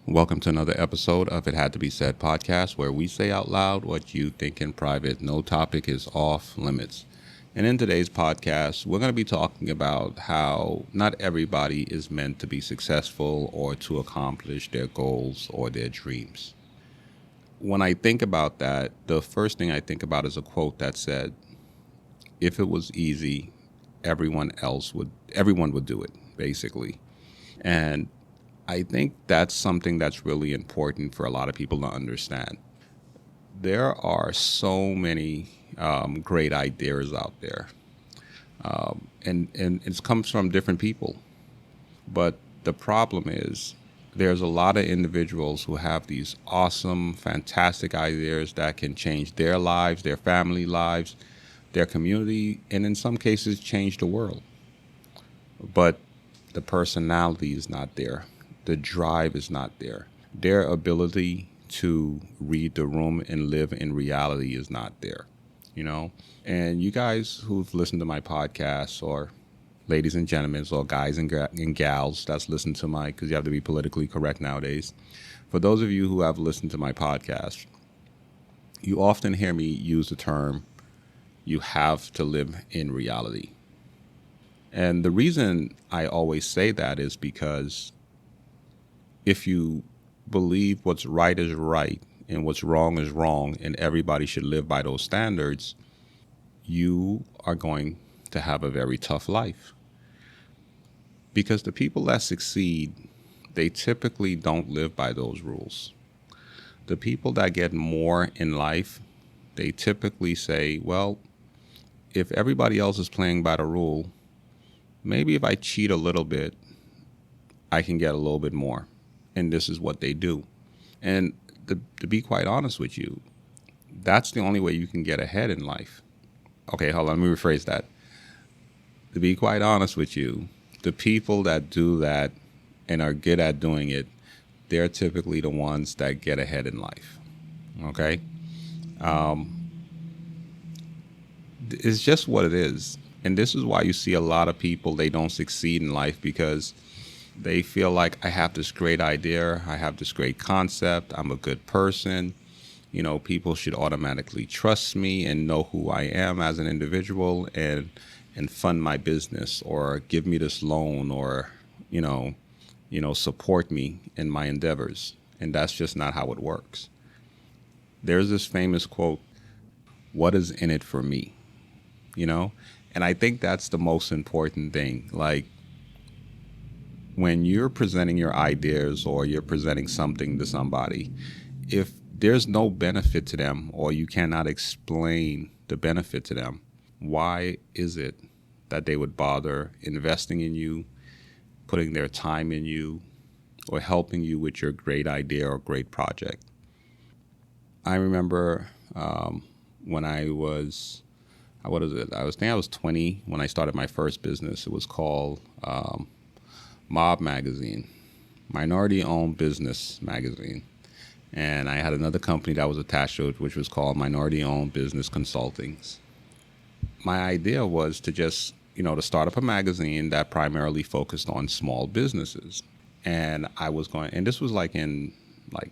Welcome to another episode of It Had to Be Said podcast, where we say out loud what you think in private. No topic is off limits. And in today's podcast, we're going to be talking about how not everybody is meant to be successful or to accomplish their goals or their dreams. When I think about that, the first thing I think about is a quote that said, if it was easy, everyone would do it, basically. And I think that's something that's really important for a lot of people to understand. There are so many great ideas out there, and it comes from different people. But the problem is, there's a lot of individuals who have these awesome, fantastic ideas that can change their lives, their family lives, their community, and in some cases, change the world. But the personality is not there. The drive is not there. Their ability to read the room and live in reality is not there, you know? And you guys who've listened to my podcasts, or ladies and gentlemen, or guys and gals that's listened to because you have to be politically correct nowadays. For those of you who have listened to my podcast, you often hear me use the term, you have to live in reality. And the reason I always say that is because if you believe what's right is right and what's wrong is wrong and everybody should live by those standards, you are going to have a very tough life. Because the people that succeed, they typically don't live by those rules. The people that get more in life, they typically say, well, if everybody else is playing by the rule, maybe if I cheat a little bit, I can get a little bit more. And this is what they do. And to be quite honest with you, that's the only way you can get ahead in life. Okay, hold on, let me rephrase that. To be quite honest with you, the people that do that and are good at doing it, they're typically the ones that get ahead in life. Okay? It's just what it is. And this is why you see a lot of people, they don't succeed in life because they feel like I have this great idea, I have this great concept, I'm a good person. You know, people should automatically trust me and know who I am as an individual and fund my business or give me this loan or, support me in my endeavors. And that's just not how it works. There's this famous quote, what is in it for me? You know? And I think that's the most important thing. Like, when you're presenting your ideas or you're presenting something to somebody, if there's no benefit to them or you cannot explain the benefit to them, why is it that they would bother investing in you, putting their time in you, or helping you with your great idea or great project? I remember when I was, what is it? I think I was 20 when I started my first business. It was called Mob Magazine, minority-owned business magazine. And I had another company that was attached to it, which was called Minority-Owned Business Consultings. My idea was to just, to start up a magazine that primarily focused on small businesses. And and this was like in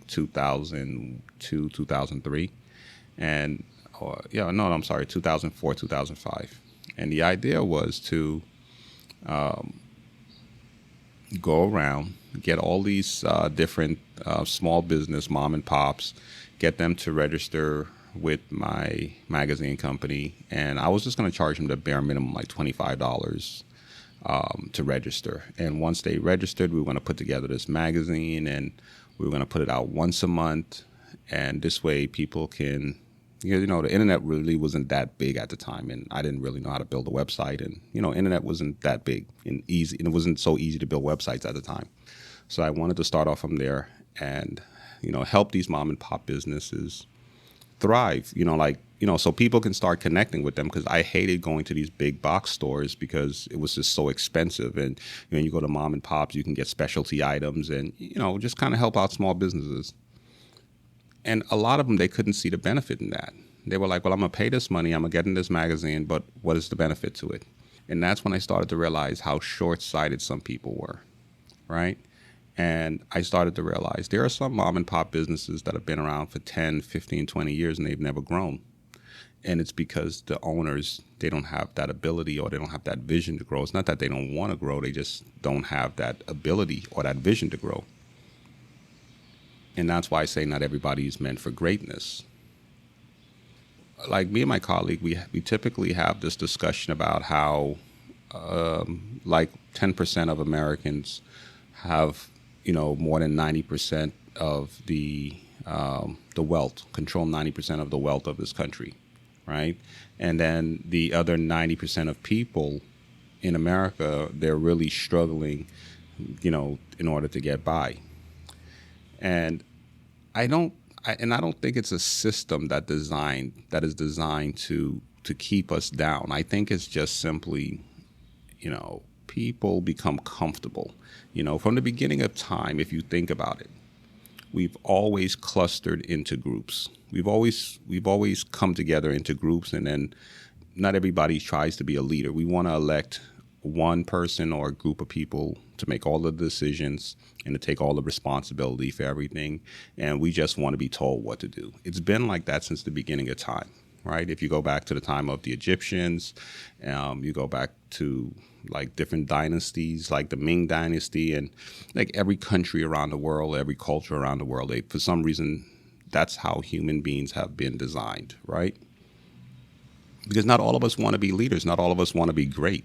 2002, 2003. And, 2004, 2005. And the idea was to go around, get all these different small business mom and pops, get them to register with my magazine company. And I was just going to charge them the bare minimum, like $25 to register. And once they registered, we were going to put together this magazine and we were going to put it out once a month. And this way people can, the internet really wasn't that big at the time, and I didn't really know how to build a website, and internet wasn't that big and easy, and it wasn't so easy to build websites at the time. So I wanted to start off from there and help these mom and pop businesses thrive. So people can start connecting with them, because I hated going to these big box stores because it was just so expensive. And you go to mom and pops, you can get specialty items and just kind of help out small businesses. And a lot of them, they couldn't see the benefit in that. They were like, well, I'm going to pay this money, I'm going to get in this magazine, but what is the benefit to it? And that's when I started to realize how short-sighted some people were, right? And I started to realize there are some mom and pop businesses that have been around for 10, 15, 20 years and they've never grown. And it's because the owners, they don't have that ability or they don't have that vision to grow. It's not that they don't want to grow, they just don't have that ability or that vision to grow. And that's why I say not everybody is meant for greatness. Like me and my colleague, we typically have this discussion about how like 10% of Americans have, more than 90% of the wealth, control 90% of the wealth of this country, right? And then the other 90% of people in America, they're really struggling, in order to get by. And I don't think it's a system that is designed to keep us down. I think it's just simply, people become comfortable. From the beginning of time, if you think about it, we've always clustered into groups. We've always come together into groups, and then not everybody tries to be a leader. We want to elect one person or a group of people to make all the decisions and to take all the responsibility for everything. And we just want to be told what to do. It's been like that since the beginning of time, right? If you go back to the time of the Egyptians, you go back to like different dynasties, like the Ming Dynasty, and like every country around the world, every culture around the world, for some reason, that's how human beings have been designed, right? Because not all of us want to be leaders. Not all of us want to be great.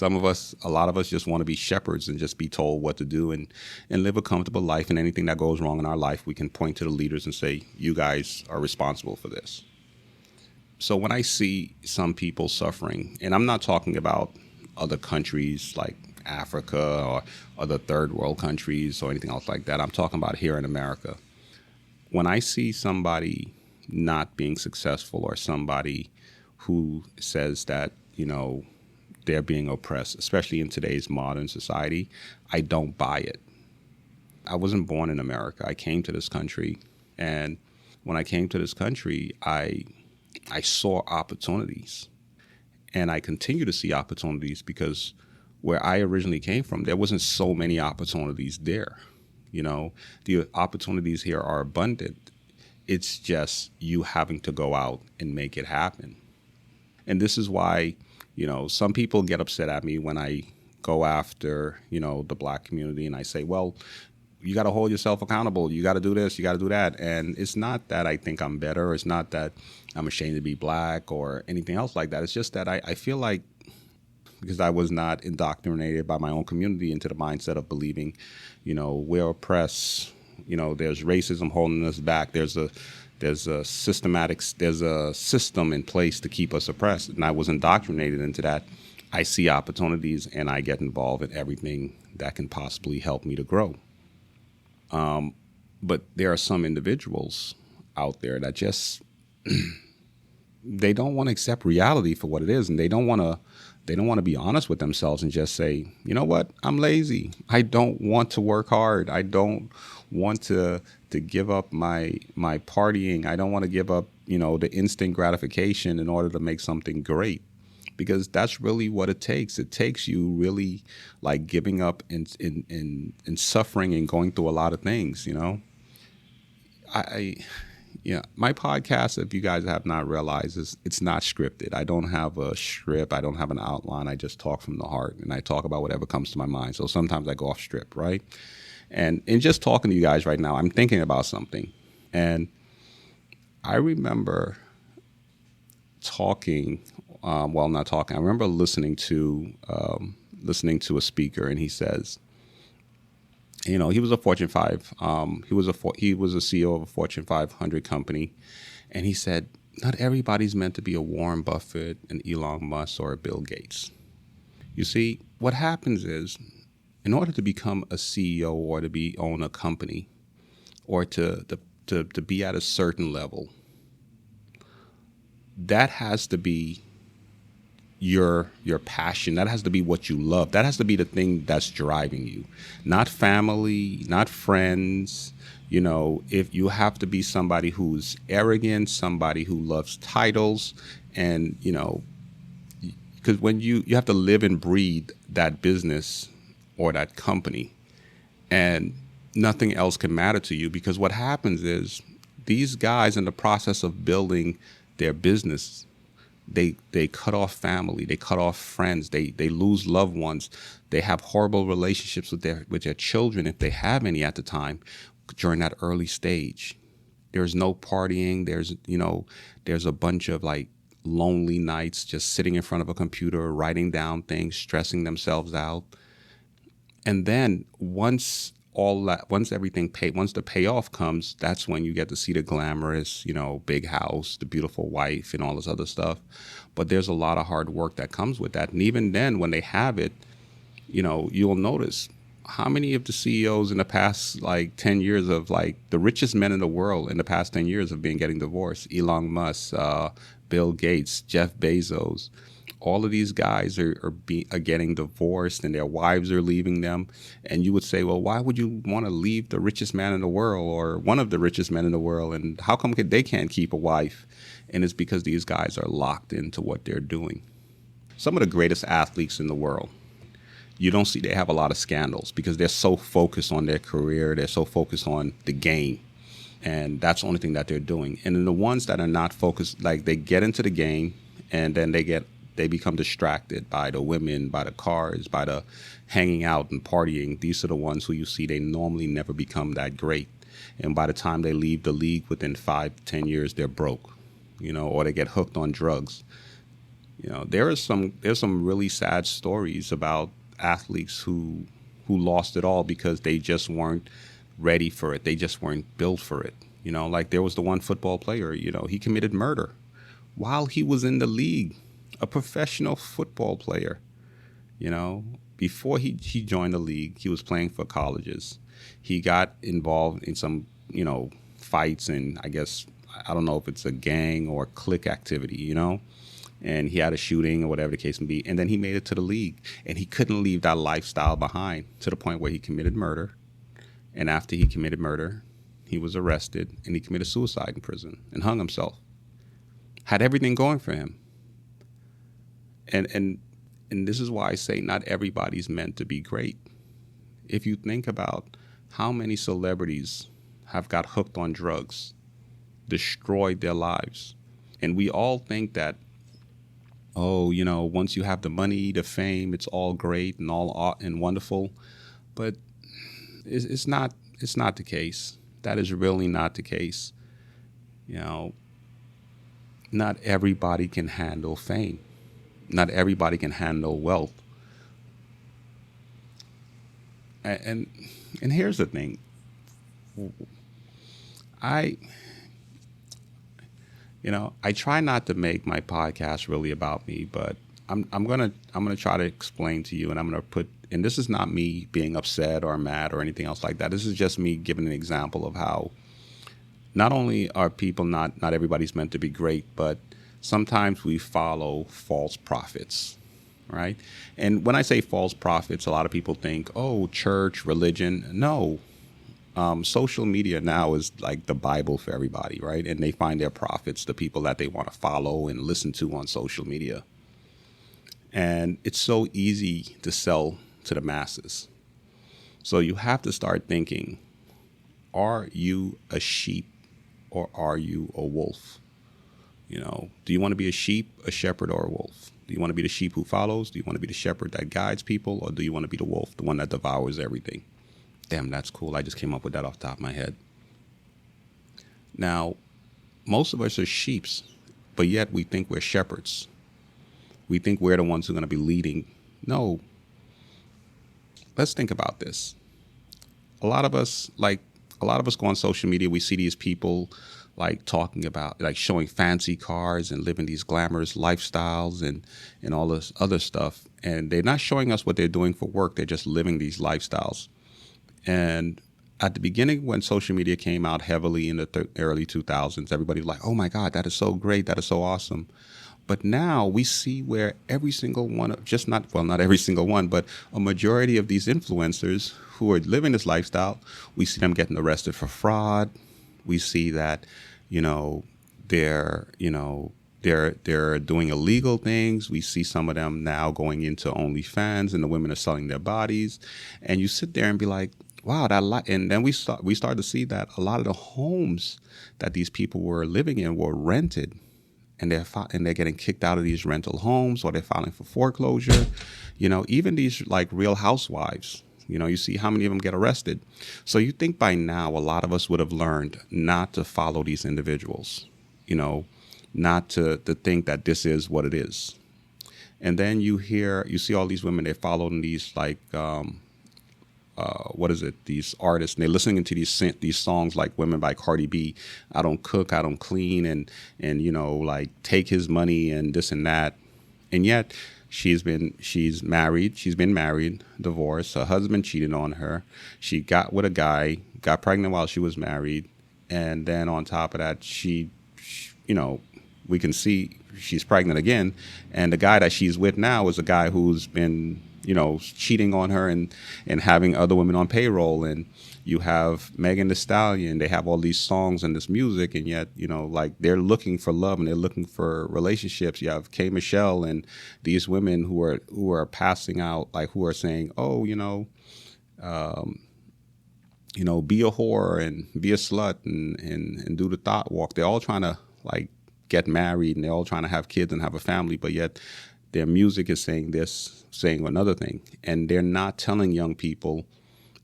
A lot of us just want to be shepherds and just be told what to do and live a comfortable life. And anything that goes wrong in our life, we can point to the leaders and say, you guys are responsible for this. So when I see some people suffering, and I'm not talking about other countries like Africa or other third world countries or anything else like that, I'm talking about here in America. When I see somebody not being successful or somebody who says that, they're being oppressed, especially in today's modern society, I don't buy it. I wasn't born in America. I came to this country, and when I came to this country, I saw opportunities, and I continue to see opportunities because where I originally came from, there wasn't so many opportunities there. The opportunities here are abundant. It's just you having to go out and make it happen. And this is why, some people get upset at me when I go after, the Black community, and I say, well, you got to hold yourself accountable. You got to do this, you got to do that. And it's not that I think I'm better. It's not that I'm ashamed to be Black or anything else like that. It's just that I feel like, because I was not indoctrinated by my own community into the mindset of believing, we're oppressed, there's racism holding us back. There's a system in place to keep us oppressed. And I was indoctrinated into that. I see opportunities and I get involved in everything that can possibly help me to grow. But there are some individuals out there that just, they don't want to accept reality for what it is. And they don't want to be honest with themselves and just say, you know what, I'm lazy. I don't want to work hard. I don't want to give up my partying. I don't want to give up, the instant gratification in order to make something great, because that's really what it takes. It takes you really like giving up and suffering and going through a lot of things, my podcast, if you guys have not realized, it's not scripted. I don't have a script. I don't have an outline. I just talk from the heart, and I talk about whatever comes to my mind. So sometimes I go off script, right? And in just talking to you guys right now, I'm thinking about something. And I remember I remember listening to a speaker, and he says, he was a Fortune 5. He was a CEO of a Fortune 500 company, and he said, not everybody's meant to be a Warren Buffett, an Elon Musk, or a Bill Gates. You see, what happens is, in order to become a CEO or to own a company, or to be at a certain level, that has to be your passion. That has to be what you love. That has to be the thing that's driving you, not family, not friends. If you have to be somebody who's arrogant, somebody who loves titles, and because when you have to live and breathe that business or that company, and nothing else can matter to you, because what happens is these guys, in the process of building their business, they cut off family, they cut off friends, they lose loved ones, they have horrible relationships with their children, if they have any at the time, during that early stage. There's no partying. There's a bunch of like lonely nights just sitting in front of a computer, writing down things, stressing themselves out. And then once everything once the payoff comes, that's when you get to see the glamorous, big house, the beautiful wife, and all this other stuff. But there's a lot of hard work that comes with that. And even then, when they have it, you'll notice how many of the CEOs in the past like 10 years, of like the richest men in the world in the past 10 years, have been getting divorced. Elon Musk, Bill Gates, Jeff Bezos. All of these guys are getting divorced, and their wives are leaving them. And you would say, well, why would you want to leave the richest man in the world, or one of the richest men in the world? And how come they can't keep a wife? And it's because these guys are locked into what they're doing. Some of the greatest athletes in the world, you don't see they have a lot of scandals, because they're so focused on their career. They're so focused on the game. And that's the only thing that they're doing. And then the ones that are not focused, like they get into the game, and then they become distracted by the women, by the cars, by the hanging out and partying. These are the ones who you see, they normally never become that great. And by the time they leave the league, within 5-10 years, they're broke, or they get hooked on drugs. There's some really sad stories about athletes who lost it all because they just weren't ready for it. They just weren't built for it. Like there was the one football player, he committed murder while he was in the league. A professional football player, before he joined the league, he was playing for colleges. He got involved in some, fights, and I don't know if it's a gang or clique activity, and he had a shooting or whatever the case may be. And then he made it to the league, and he couldn't leave that lifestyle behind, to the point where he committed murder. And after he committed murder, he was arrested, and he committed suicide in prison and hung himself. Had everything going for him. And this is why I say not everybody's meant to be great. If you think about how many celebrities have got hooked on drugs, destroyed their lives, and we all think that, once you have the money, the fame, it's all great and all and wonderful, but it's not the case. That is really not the case. Not everybody can handle fame. Not everybody can handle wealth. And here's the thing. I try not to make my podcast really about me, but I'm gonna try to explain to you, and I'm gonna and this is not me being upset or mad or anything else like that. This is just me giving an example of how not only are people not everybody's meant to be great, but sometimes we follow false prophets, right? And when I say false prophets, a lot of people think, oh, church, religion. No. Social media now is like the Bible for everybody, right? And they find their prophets, the people that they want to follow and listen to on social media. And it's so easy to sell to the masses. So you have to start thinking, are you a sheep or are you a wolf? Do you want to be a sheep, a shepherd, or a wolf? Do you want to be the sheep who follows? Do you want to be the shepherd that guides people? Or do you want to be the wolf, the one that devours everything? Damn, that's cool. I just came up with that off the top of my head. Now, most of us are sheeps, but yet we think we're shepherds. We think we're the ones who are going to be leading. No. Let's think about this. A lot of us go on social media. We see these people like talking about, like showing fancy cars and living these glamorous lifestyles and all this other stuff. And they're not showing us what they're doing for work. They're just living these lifestyles. And at the beginning, when social media came out heavily in the early 2000s, everybody was like, oh my God, that is so great. That is so awesome. But now we see where every single one of, not every single one, but a majority of these influencers who are living this lifestyle, we see them getting arrested for fraud. We see that, they're doing illegal things. We see some of them now going into OnlyFans, and the women are selling their bodies. And you sit there and be like, wow, that lot. And then we started to see that a lot of the homes that these people were living in were rented, and they're getting kicked out of these rental homes, or they're filing for foreclosure. Even these like Real Housewives. You see how many of them get arrested. So you think by now a lot of us would have learned not to follow these individuals. Not to think that this is what it is. And then you see all these women, they're following these like what is it? These artists, and they're listening to these songs like "Women" by Cardi B. I don't cook, I don't clean, and like take his money and this and that. And yet she's been married, divorced. Her husband cheated on her. She got with a guy, got pregnant while she was married, and then on top of that, we can see she's pregnant again, and the guy that she's with now is a guy who's been cheating on her and having other women on payroll. And you have Megan Thee Stallion. They have all these songs and this music, and yet like they're looking for love and they're looking for relationships. You have K Michelle and these women who are passing out, like who are saying, oh, be a whore and be a slut and do the thought walk. They're all trying to like get married, and they're all trying to have kids and have a family, but yet their music is saying this, saying another thing. And they're not telling young people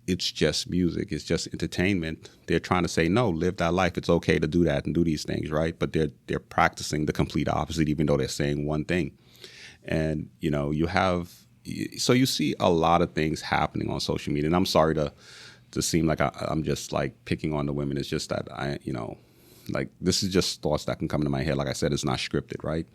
it's just music, it's just entertainment. They're trying to say, no, live that life. It's okay to do that and do these things, right? But they're practicing the complete opposite, even though they're saying one thing. And so you see a lot of things happening on social media. And I'm sorry to seem like I'm just like picking on the women. It's just that like this is just thoughts that can come into my head. Like I said, it's not scripted, right?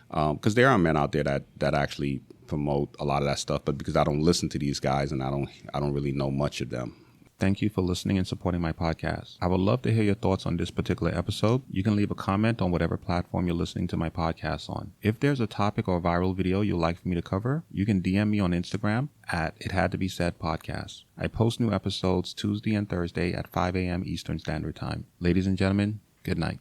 Because there are men out there that actually promote a lot of that stuff, but because I don't listen to these guys and I don't really know much of them. Thank you for listening and supporting my podcast. I would love to hear your thoughts on this particular episode. You can leave a comment on whatever platform you're listening to my podcast on. If there's a topic or viral video you'd like for me to cover, you can DM me on Instagram at It Had to Be Said Podcast. I post new episodes Tuesday and Thursday at 5 a.m. Eastern Standard Time. Ladies and gentlemen, good night.